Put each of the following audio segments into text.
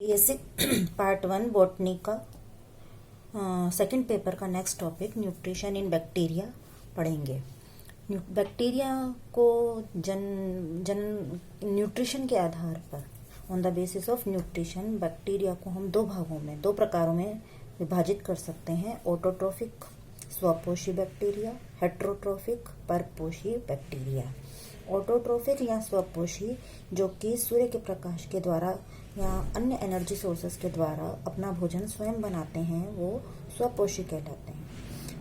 Basic part 1 botany का second paper का next topic nutrition in bacteria पढ़ेंगे। Bacteria को न्यूट्रिशन के आधार पर on the basis of nutrition bacteria को हम दो प्रकारों में विभाजित कर सकते हैं। ऑटोट्रोफिक स्वपोषी बैक्टीरिया, हेट्रोट्रोफिक परपोषी बैक्टीरिया। ऑटोट्रोफिक या स्वपोषी जो कि सूर्य के प्रकाश के द्वारा या अन्य एनर्जी सोर्सेस के द्वारा अपना भोजन स्वयं बनाते हैं, वो स्वपोषी कहलाते हैं।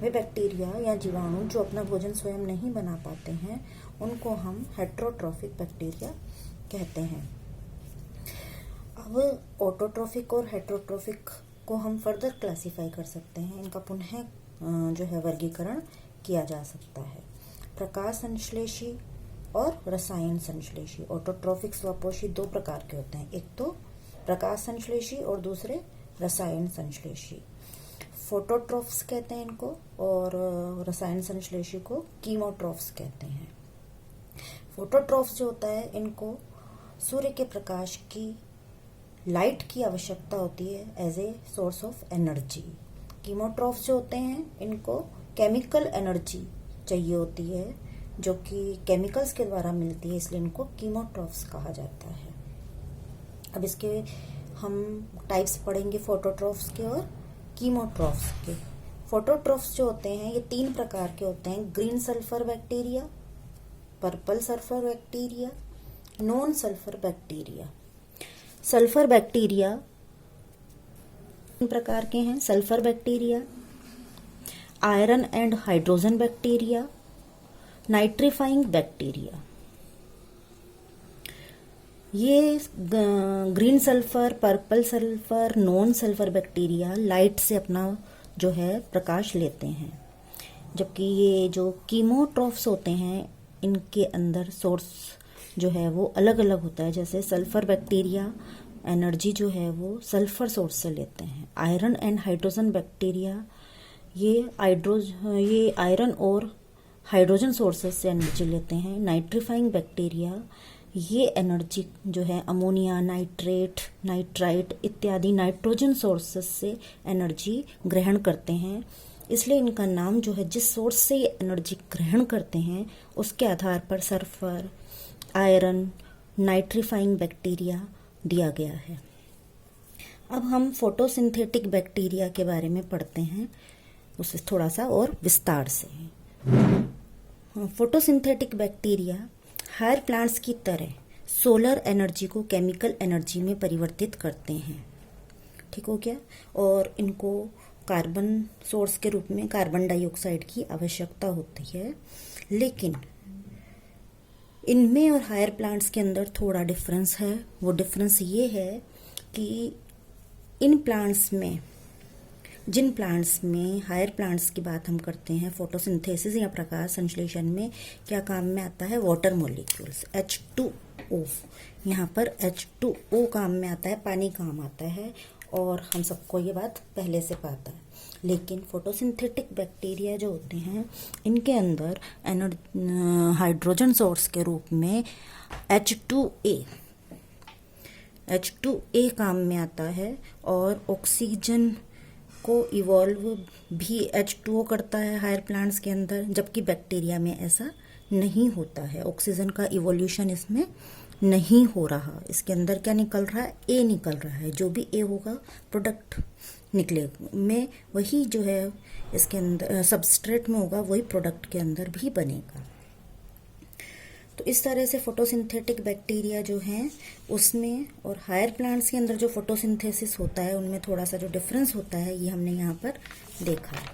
वे बैक्टीरिया या जीवाणु जो अपना भोजन स्वयं नहीं बना पाते हैं, उनको हम हेट्रोट्रोफिक बैक्टीरिया कहते हैं। अब ऑटोट्रोफिक और हेट्रोट्रोफिक को हम फर्दर क्लासिफाई कर सकते हैं। इनका पुनः जो है वर्गीकरण किया जा सकता है। प्रकाश संश्लेषी और रसायन संश्लेषी। ऑटोट्रोफिक स्वपोषी दो प्रकार के होते हैं, एक तो प्रकाश संश्लेषी और दूसरे रसायन संश्लेषी। फोटोट्रोफ्स कहते हैं इनको और रसायन संश्लेषी को कीमोट्रोफ्स कहते हैं। फोटोट्रोफ्स जो होता है, इनको सूर्य के प्रकाश की लाइट की आवश्यकता होती है as a source of energy. Chemotrophs जो होते हैं, इनको केमिकल एनर्जी चाहिए होती है जो कि केमिकल्स के द्वारा मिलती है, इसलिए इनको कीमोट्रोफ्स कहा जाता है। अब इसके हम टाइप्स पढ़ेंगे फोटोट्रोफ्स के और कीमोट्रोफ्स के। फोटोट्रोफ्स जो होते हैं ये तीन प्रकार के होते हैं: green sulphur bacteria, purple sulphur bacteria, non sulphur bacteria. Sulphur bacteria तीन प्रकार के हैं: sulphur bacteria, iron and hydrogen bacteria, nitrifying bacteria. ये green sulphur, purple sulphur, non sulphur bacteria light से अपना जो है प्रकाश लेते हैं, जबकि ये जो कीमोट्रोफ्स होते हैं इनके अंदर सोर्स जो है वो अलग अलग होता है। जैसे सल्फर बैक्टीरिया एनर्जी जो है वो सल्फर सोर्स से लेते हैं। आयरन एंड हाइड्रोजन बैक्टीरिया ये आयरन और हाइड्रोजन सोर्सेस से एनर्जी लेते हैं। नाइट्रीफाइंग बैक्टीरिया ये एनर्जी जो है अमोनिया, नाइट्रेट, नाइट्राइट इत्यादि नाइट्रोजन सोर्सेस से एनर्जी ग्रहण करते हैं, इसलिए इनका नाम जो है जिस सोर्स से ये एनर्जी ग्रहण करते हैं उसके आधार पर सल्फर, आयरन, नाइट्रीफाइंग बैक्टीरिया दिया गया है। अब हम फोटोसिंथेटिक बैक्टीरिया के बारे में पढ़ते हैं, उसे थोड़ा सा और विस्तार से। फोटोसिंथेटिक बैक्टीरिया हायर प्लांट्स की तरह सोलर एनर्जी को केमिकल एनर्जी में परिवर्तित करते हैं। ठीक हो गया। और इनको कार्बन सोर्स के रूप में कार्बन डाइऑक्साइड की आवश्यकता होती है, लेकिन इनमें और हायर प्लांट्स के अंदर थोड़ा डिफरेंस है। वो डिफरेंस ये है कि इन प्लांट्स में, जिन प्लांट्स में हायर प्लांट्स की बात हम करते हैं फोटोसिंथेसिस या प्रकाश संश्लेषण में, क्या काम में आता है? Water molecules H2O। यहाँ पर H2O काम में आता है, पानी काम आता है, और हम सबको ये बात पहले से पता है। लेकिन फोटोसिंथेटिक बैक्टीरिया जो होते हैं इनके अंदर हाइड्रोजन सोर्स के रूप में H2A काम में आता है, और ऑक्सीजन को इवॉल्व भी H2O करता है हायर प्लांट्स के अंदर, जबकि बैक्टीरिया में ऐसा नहीं होता है। ऑक्सीजन का इवोल्यूशन इसमें नहीं हो रहा। इसके अंदर क्या निकल रहा है? A निकल रहा है। जो भी A होगा प्रोडक्ट निकले में वही जो है इसके अंदर सबस्ट्रेट में होगा, वही प्रोडक्ट के अंदर भी बनेगा। तो इस तरह से फोटोसिंथेटिक बैक्टीरिया जो हैं उसमें और हायर प्लांट्स के अंदर जो फोटोसिंथेसिस होता है उनमें थोड़ा सा जो डिफरेंस होता है ये हमने यहाँ पर देखा है।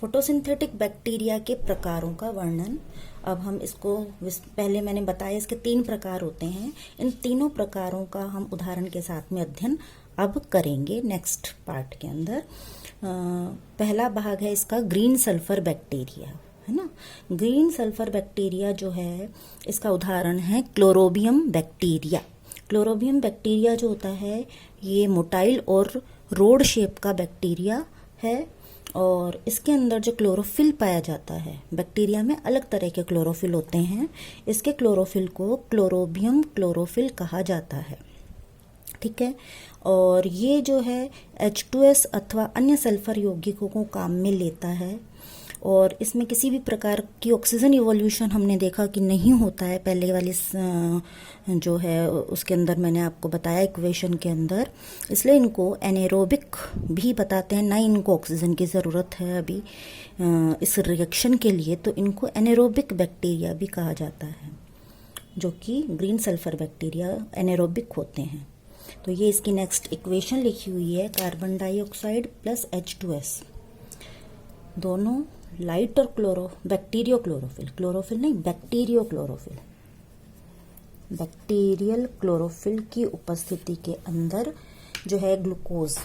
फोटोसिंथेटिक बैक्टीरिया के प्रकारों का वर्णन, अब हम इसको, पहले मैंने बताया इसके तीन प्रकार होते हैं, इन तीनों प्रकारों का हम उदाहरण के साथ में अध्ययन अब करेंगे नेक्स्ट पार्ट के अंदर। पहला भाग है इसका ग्रीन सल्फर बैक्टीरिया, है ना। ग्रीन सल्फर बैक्टीरिया जो है इसका उदाहरण है क्लोरोबियम बैक्टीरिया। क्लोरोबियम बैक्टीरिया जो होता है ये मोटाइल और रोड शेप का बैक्टीरिया है, और इसके अंदर जो क्लोरोफिल पाया जाता है, बैक्टीरिया में अलग तरह के क्लोरोफिल होते हैं। इसके क्लोरोफिल को क्लोरोबियम क्लोरोफिल कहा जाता है, ठीक है। और ये जो है H2S अथवा अन्य सल्फर यौगिकों को काम में लेता है, और इसमें किसी भी प्रकार की ऑक्सीजन इवोल्यूशन हमने देखा कि नहीं होता है। पहले वाली जो है उसके अंदर मैंने आपको बताया इक्वेशन के अंदर, इसलिए इनको एनेरोबिक भी बताते हैं, ना इनको ऑक्सीजन की ज़रूरत है अभी इस रिएक्शन के लिए, तो इनको एनेरोबिक बैक्टीरिया भी कहा जाता है, जो कि ग्रीन सल्फर बैक्टीरिया एनेरोबिक होते हैं। तो ये इसकी नेक्स्ट इक्वेशन लिखी हुई है, कार्बन डाइऑक्साइड प्लस H2S, दोनों लाइट और बैक्टीरियो क्लोरोफिल, क्लोरोफिल नहीं बैक्टीरियो क्लोरोफिल, बैक्टीरियल क्लोरोफिल की उपस्थिति के अंदर जो है ग्लूकोज,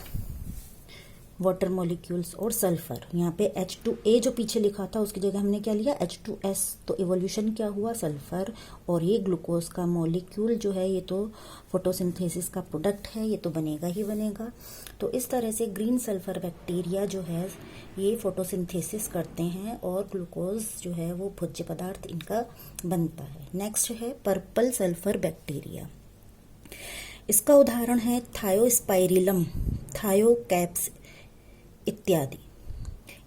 वाटर मॉलिक्यूल्स और सल्फर। यहाँ पे H2A जो पीछे लिखा था उसकी जगह हमने क्या लिया, H2S, तो इवोल्यूशन क्या हुआ, सल्फर। और ये ग्लूकोज का मॉलिक्यूल जो है ये तो फोटोसिंथेसिस का प्रोडक्ट है, ये तो बनेगा ही बनेगा। तो इस तरह से ग्रीन सल्फर बैक्टीरिया जो है ये फोटोसिंथेसिस करते हैं और ग्लूकोज जो है वो भोज्य पदार्थ इनका बनता है। नेक्स्ट है पर्पल सल्फर बैक्टीरिया। इसका उदाहरण है थायोस्पाइरिलम, थायोकैप्स इत्यादि।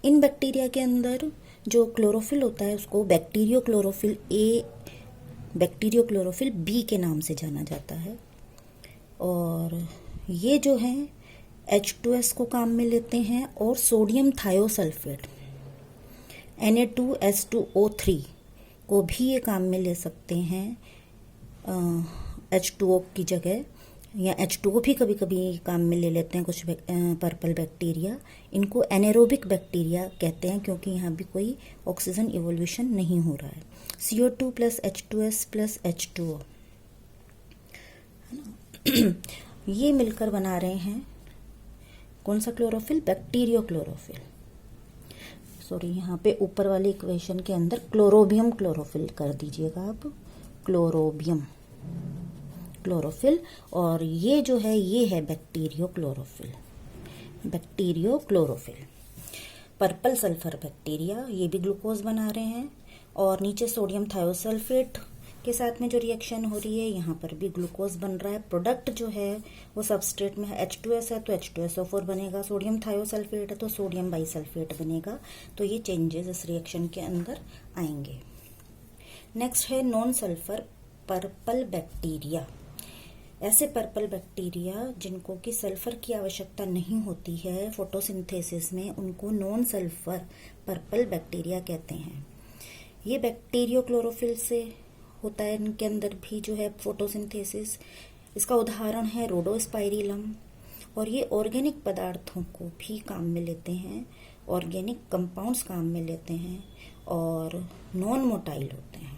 इन बैक्टीरिया के अंदर जो क्लोरोफिल होता है उसको bacterio chlorophyll A, bacterio chlorophyll B के नाम से जाना जाता है। और ये जो है H2S को काम में लेते हैं और सोडियम थायोसल्फेट Na2S2O3 को भी ये काम में ले सकते हैं H2O की जगह, या H2O भी कभी कभी काम में ले लेते हैं कुछ पर्पल बैक्टीरिया। इनको एनेरोबिक बैक्टीरिया कहते हैं क्योंकि यहाँ भी कोई ऑक्सीजन इवोल्यूशन नहीं हो रहा है। CO2 plus H2S plus H2O है ना, ये मिलकर बना रहे हैं कौन सा क्लोरोफिल, बैक्टीरियो क्लोरोफिल। सॉरी, यहाँ पे ऊपर वाली इक्वेशन के अंदर क्लोरोबियम क्लोरोफिल कर दीजिएगा आप, क्लोरोबियम क्लोरोफिल। और ये जो है ये है bacterio chlorophyll, bacterio chlorophyll. Purple sulphur bacteria, ये भी ग्लूकोज बना रहे हैं और नीचे सोडियम थायोसल्फेट के साथ में जो रिएक्शन हो रही है यहाँ पर भी ग्लूकोज बन रहा है। प्रोडक्ट जो है वो सबस्ट्रेट में है, H2S है तो H2SO4 बनेगा, सोडियम थायोसल्फेट है तो सोडियम बाइसल्फेट बनेगा। तो ये चेंजेस इस रिएक्शन के अंदर आएंगे। नेक्स्ट है नॉन सल्फर पर्पल बैक्टीरिया। ऐसे पर्पल बैक्टीरिया जिनको कि सल्फर की आवश्यकता नहीं होती है फोटोसिंथेसिस में, उनको नॉन सल्फर पर्पल बैक्टीरिया कहते हैं। ये बैक्टीरियो क्लोरोफिल से होता है, इनके अंदर भी जो है फोटोसिंथेसिस। इसका उदाहरण है रोडोस्पाइरिलम। और ये ऑर्गेनिक पदार्थों को भी काम में लेते हैं, ऑर्गेनिक कंपाउंड्स काम में लेते हैं और नॉन मोटाइल होते हैं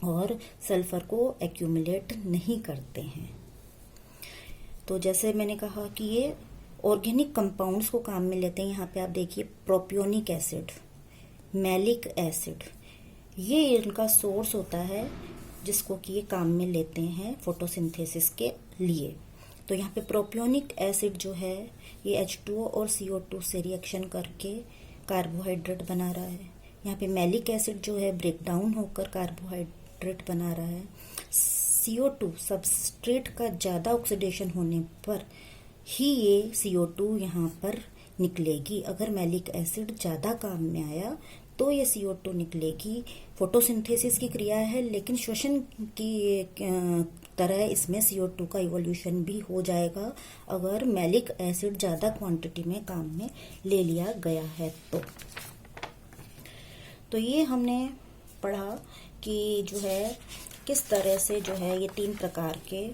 और सल्फर को एक्यूमुलेट नहीं करते हैं। तो जैसे मैंने कहा कि ये ऑर्गेनिक कंपाउंड्स को काम में लेते हैं। यहाँ पे आप देखिए प्रोपियोनिक एसिड, मैलिक एसिड, ये इनका सोर्स होता है जिसको कि ये काम में लेते हैं फोटोसिंथेसिस के लिए। तो यहाँ पे प्रोपियोनिक एसिड जो है ये H2O और CO2 से रिएक्शन करके कार्बोहाइड्रेट बना रहा है। यहाँ पे मैलिक एसिड जो है ब्रेक डाउन होकर कार्बोहाइड्रेट बना रहा है। CO2 सबस्ट्रेट का ज़्यादा ऑक्सीडेशन होने पर ही ये CO2 यहाँ पर निकलेगी। अगर मैलिक एसिड ज़्यादा काम में आया तो ये CO2 निकलेगी। फोटोसिंथेसिस की क्रिया है लेकिन श्वसन की तरह इसमें CO2 का इवोल्यूशन भी हो जाएगा अगर मैलिक एसिड ज़्यादा क्वांटिटी में काम में ले लिया गया है। तो ये हमने पढ़ा कि जो है किस तरह से जो है ये 3 प्रकार के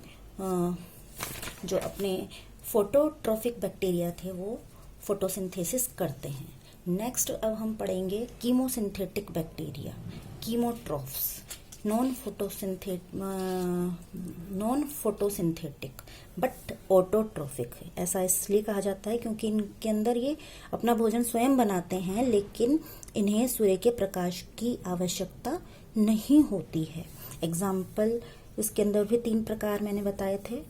जो अपने फोटोट्रॉफिक बैक्टीरिया थे वो फोटोसिंथेसिस करते हैं। नेक्स्ट अब हम पढ़ेंगे chemosynthetic bacteria, chemotrophs, non photosynthetic but autotrophic. ऐसा इसलिए कहा जाता है क्योंकि इनके अंदर ये अपना भोजन स्वयं बनाते हैं लेकिन इन्हें सूर्य के प्रकाश की आवश्यकता नहीं होती है। एग्जाम्पल इसके अंदर भी 3 प्रकार मैंने बताए थे,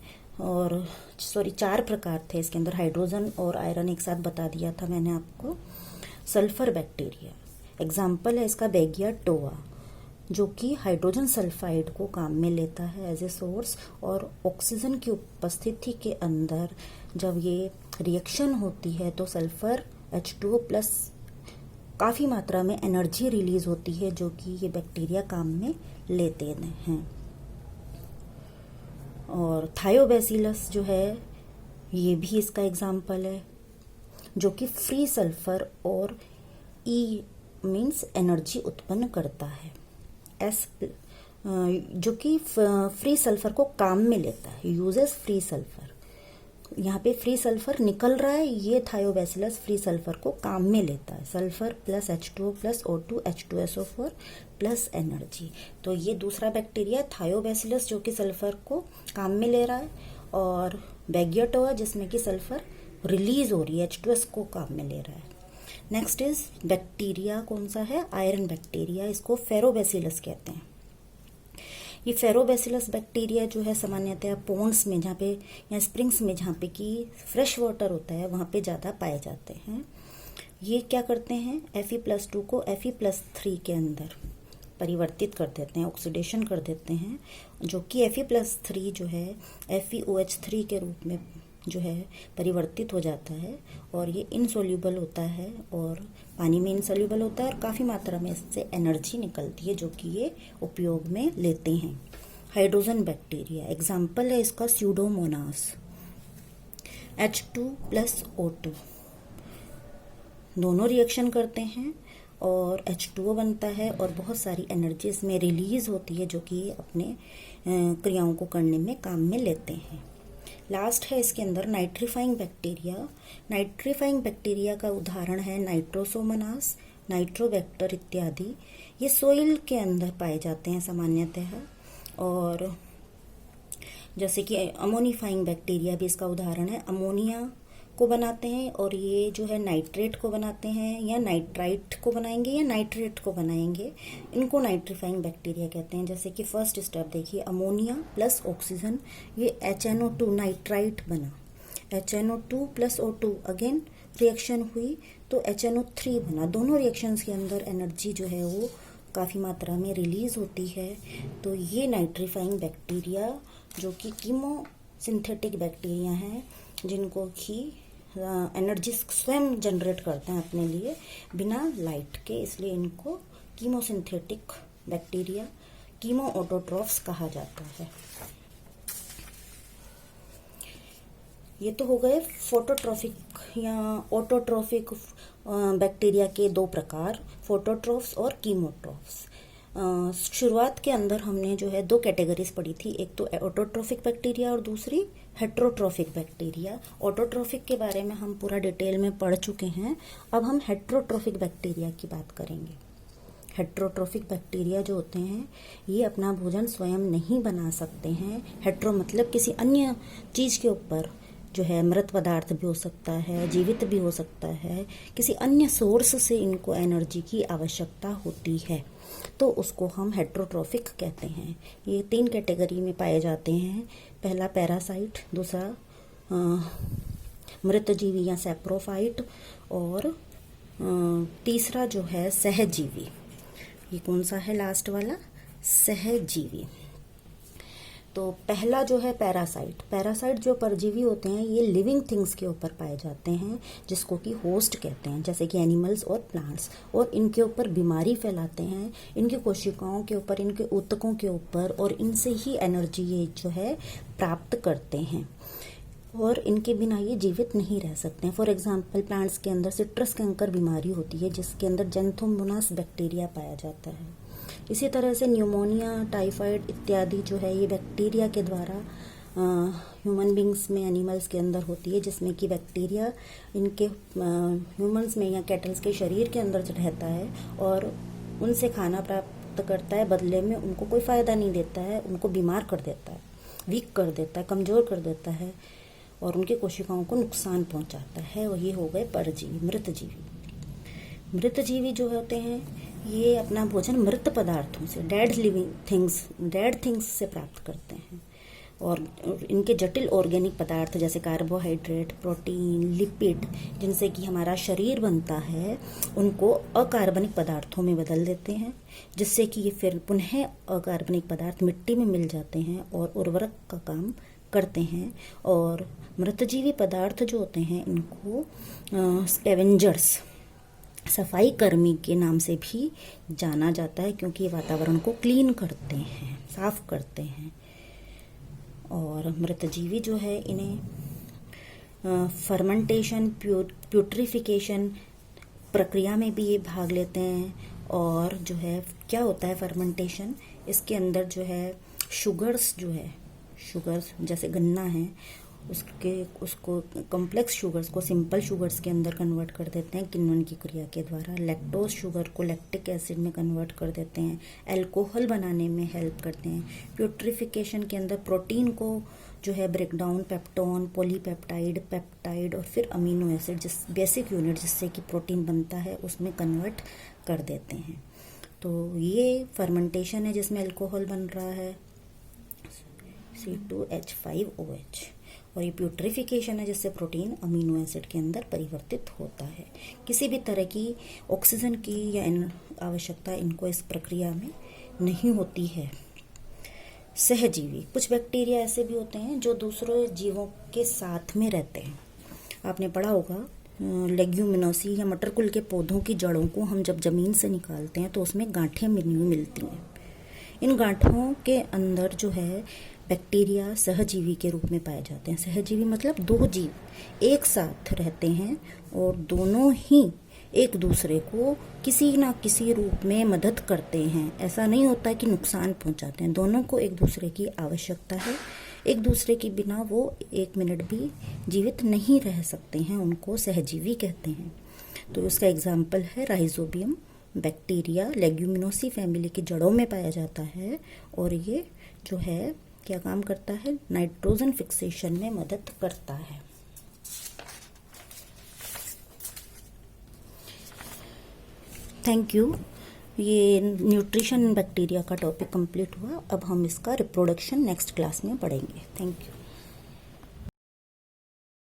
और सॉरी 4 प्रकार थे इसके अंदर, हाइड्रोजन और आयरन एक साथ बता दिया था मैंने आपको। सल्फर बैक्टीरिया एग्जाम्पल है इसका बेगिया टोआ, जो कि हाइड्रोजन सल्फाइड को काम में लेता है एज ए सोर्स, और ऑक्सीजन की उपस्थिति के अंदर जब ये रिएक्शन होती है तो सल्फर H2O प्लस काफ़ी मात्रा में एनर्जी रिलीज होती है, जो कि ये बैक्टीरिया काम में लेते हैं। और थायोबैसिलस जो है ये भी इसका एग्जाम्पल है, जो कि फ्री सल्फर और E मीन्स एनर्जी उत्पन्न करता है। S जो कि फ्री सल्फर को काम में लेता है, यूजेस फ्री सल्फर। यहाँ पे फ्री सल्फर निकल रहा है, ये थायोबैसिलस फ्री सल्फर को काम में लेता है। Sulphur plus H2O plus O2 H2SO4 plus energy. तो ये दूसरा बैक्टीरिया थायोबैसिलस जो कि सल्फर को काम में ले रहा है, और बेगिया टोआ जिसमें कि सल्फर रिलीज हो रही है, H2S को काम में ले रहा है। नेक्स्ट इज बैक्टीरिया कौन सा है? आयरन बैक्टीरिया, इसको फेरोबैसिलस कहते हैं। ये फेरोबैसिलस बैक्टीरिया जो है सामान्यतः पोन्ड्स में जहाँ पे या स्प्रिंग्स में जहाँ पे कि फ्रेश वाटर होता है वहाँ पे ज़्यादा पाए जाते हैं। ये क्या करते हैं? Fe+2 को Fe+3 के अंदर परिवर्तित कर देते हैं, ऑक्सीडेशन कर देते हैं, जो कि Fe+3 जो है FeOH3 के रूप में जो है परिवर्तित हो जाता है, और ये इनसोल्यूबल होता है और पानी में इनसोल्यूबल होता है, और काफ़ी मात्रा में इससे एनर्जी निकलती है जो कि ये उपयोग में लेते हैं। हाइड्रोजन बैक्टीरिया एग्जाम्पल है इसका स्यूडोमोनास, H2 प्लस O2 दोनों रिएक्शन करते हैं और H2O बनता है, और बहुत सारी एनर्जी इसमें रिलीज होती है जो कि अपने क्रियाओं को करने में काम में लेते हैं। लास्ट है इसके अंदर नाइट्रीफाइंग बैक्टीरिया। नाइट्रीफाइंग बैक्टीरिया का उदाहरण है नाइट्रोसोमोनास, नाइट्रोबैक्टर इत्यादि। ये सोइल के अंदर पाए जाते हैं सामान्यतः, और जैसे कि अमोनिफाइंग बैक्टीरिया भी इसका उदाहरण है, अमोनिया को बनाते हैं, और ये जो है नाइट्रेट को बनाते हैं, या नाइट्राइट को बनाएंगे या नाइट्रेट को बनाएंगे, इनको नाइट्रीफाइंग बैक्टीरिया कहते हैं। जैसे कि फर्स्ट स्टेप देखिए, अमोनिया प्लस ऑक्सीजन, ये HNO2 नाइट्राइट बना, HNO2 plus O2 again reaction हुई तो HNO3 बना। दोनों रिएक्शंस के अंदर एनर्जी जो है वो काफ़ी मात्रा में रिलीज होती है। तो ये नाइट्रीफाइंग बैक्टीरिया जो कि कीमो सिंथेटिक बैक्टीरिया हैं, जिनको कि एनर्जी स्वयं जनरेट करते हैं अपने लिए बिना लाइट के, इसलिए इनको कीमोसिंथेटिक बैक्टीरिया, कीमो ऑटोट्रॉफ्स कहा जाता है। ये तो हो गए फोटोट्रॉफिक या ऑटोट्रॉफिक बैक्टीरिया के 2 प्रकार, फोटोट्रॉफ्स और कीमोट्रॉफ्स। शुरुआत के अंदर हमने जो है 2 कैटेगरीज पढ़ी थी, एक तो ऑटोट्रॉफिक बैक्टीरिया और दूसरी हेट्रोट्रॉफिक बैक्टीरिया। ऑटोट्रॉफिक के बारे में हम पूरा डिटेल में पढ़ चुके हैं। अब हम हेट्रोट्रॉफिक बैक्टीरिया की बात करेंगे। हेट्रोट्रॉफिक बैक्टीरिया जो होते हैं ये अपना भोजन स्वयं नहीं बना सकते हैं। हेट्रो मतलब किसी अन्य चीज के ऊपर जो है, मृत पदार्थ भी हो सकता है, जीवित भी हो सकता है, किसी अन्य सोर्स से इनको एनर्जी की आवश्यकता होती है, तो उसको हम हेट्रोट्रॉफिक कहते हैं। ये 3 कैटेगरी में पाए जाते हैं। पहला पैरासाइट, दूसरा मृतजीवी या सैप्रोफाइट, और तीसरा जो है सहजीवी। ये कौन सा है लास्ट वाला? सहजीवी। तो पहला जो है पैरासाइट। पैरासाइट जो परजीवी होते हैं ये लिविंग थिंग्स के ऊपर पाए जाते हैं, जिसको कि होस्ट कहते हैं, जैसे कि एनिमल्स और प्लांट्स, और इनके ऊपर बीमारी फैलाते हैं, इनकी कोशिकाओं के ऊपर, इनके ऊतकों के ऊपर, और इनसे ही एनर्जी ये जो है प्राप्त करते हैं, और इनके बिना ये जीवित नहीं रह सकते हैं। फॉर एग्जाम्पल प्लांट्स के अंदर सिट्रस कैंकर बीमारी होती है, जिसके अंदर जेंथोमोनास बैक्टीरिया पाया जाता है। इसी तरह से न्यूमोनिया, टाइफाइड इत्यादि जो है ये बैक्टीरिया के द्वारा ह्यूमन बींग्स में, एनिमल्स के अंदर होती है, जिसमें कि बैक्टीरिया इनके ह्यूमंस में या कैटल्स के शरीर के अंदर रहता है और उनसे खाना प्राप्त करता है, बदले में उनको कोई फ़ायदा नहीं देता है, उनको बीमार कर देता है, वीक कर देता है, कमज़ोर कर देता है, और उनकी कोशिकाओं को नुकसान पहुंचाता है। और ये हो गए परजीवी, मृतजीवी। मृतजीवी जो होते हैं ये अपना भोजन मृत पदार्थों से, डेड थिंग्स से प्राप्त करते हैं। और इनके जटिल ऑर्गेनिक पदार्थ जैसे कार्बोहाइड्रेट, प्रोटीन, लिपिड जिनसे कि हमारा शरीर बनता है, उनको अकार्बनिक पदार्थों में बदल देते हैं, जिससे कि ये फिर पुनः अकार्बनिक पदार्थ मिट्टी में मिल जाते हैं और उर्वरक का काम करते हैं। और मृतजीवी पदार्थ जो होते हैं इनको स्कैवेंजर्स, सफाई कर्मी के नाम से भी जाना जाता है, क्योंकि ये वातावरण को क्लीन करते हैं, साफ करते हैं। और मृतजीवी जो है इन्हें फर्मेंटेशन, प्यूट्रिफिकेशन प्रक्रिया में भी ये भाग लेते हैं। और जो है क्या होता है फर्मेंटेशन, इसके अंदर जो है शुगर्स जैसे गन्ना है उसको कॉम्प्लेक्स शुगर्स को सिंपल शुगर्स के अंदर कन्वर्ट कर देते हैं किण्वन की क्रिया के द्वारा। लैक्टोज शुगर को लैक्टिक एसिड में कन्वर्ट कर देते हैं, अल्कोहल बनाने में हेल्प करते हैं। प्यूट्रिफिकेशन के अंदर प्रोटीन को जो है ब्रेकडाउन, पेप्टोन, पॉलीपेप्टाइड, पेप्टाइड और फिर अमीनो एसिड, जिस बेसिक यूनिट जिससे कि प्रोटीन बनता है, उसमें कन्वर्ट कर देते हैं। तो ये फर्मेंटेशन है जिसमें अल्कोहल बन रहा है C2H5OH, और ये प्यूट्रिफिकेशन है जिससे प्रोटीन अमीनो एसिड के अंदर परिवर्तित होता है। किसी भी तरह की ऑक्सीजन की या आवश्यकता इनको इस प्रक्रिया में नहीं होती है। सहजीवी, कुछ बैक्टीरिया ऐसे भी होते हैं जो दूसरे जीवों के साथ में रहते हैं। आपने पढ़ा होगा लेग्यूमिनोसी या मटर कुल के पौधों की जड़ों को हम जब जमीन से निकालते हैं तो उसमें गांठें मिलती हैं। इन गांठों के अंदर जो है बैक्टीरिया सहजीवी के रूप में पाए जाते हैं। सहजीवी मतलब दो जीव एक साथ रहते हैं और दोनों ही एक दूसरे को किसी ना किसी रूप में मदद करते हैं। ऐसा नहीं होता कि नुकसान पहुंचाते हैं, दोनों को एक दूसरे की आवश्यकता है। एक दूसरे के बिना वो एक मिनट भी जीवित नहीं रह सकते हैं, उनको सहजीवी कहते हैं। तो उसका एग्जाम्पल है राइजोबियम बैक्टीरिया, लेग्यूमिनोसी फैमिली की जड़ों में पाया जाता है और ये जो है क्या काम करता है, नाइट्रोजन फिक्सेशन में मदद करता है। Thank you. ये न्यूट्रिशन बैक्टीरिया का टॉपिक कंप्लीट हुआ। अब हम इसका रिप्रोडक्शन नेक्स्ट क्लास में पढ़ेंगे। Thank you.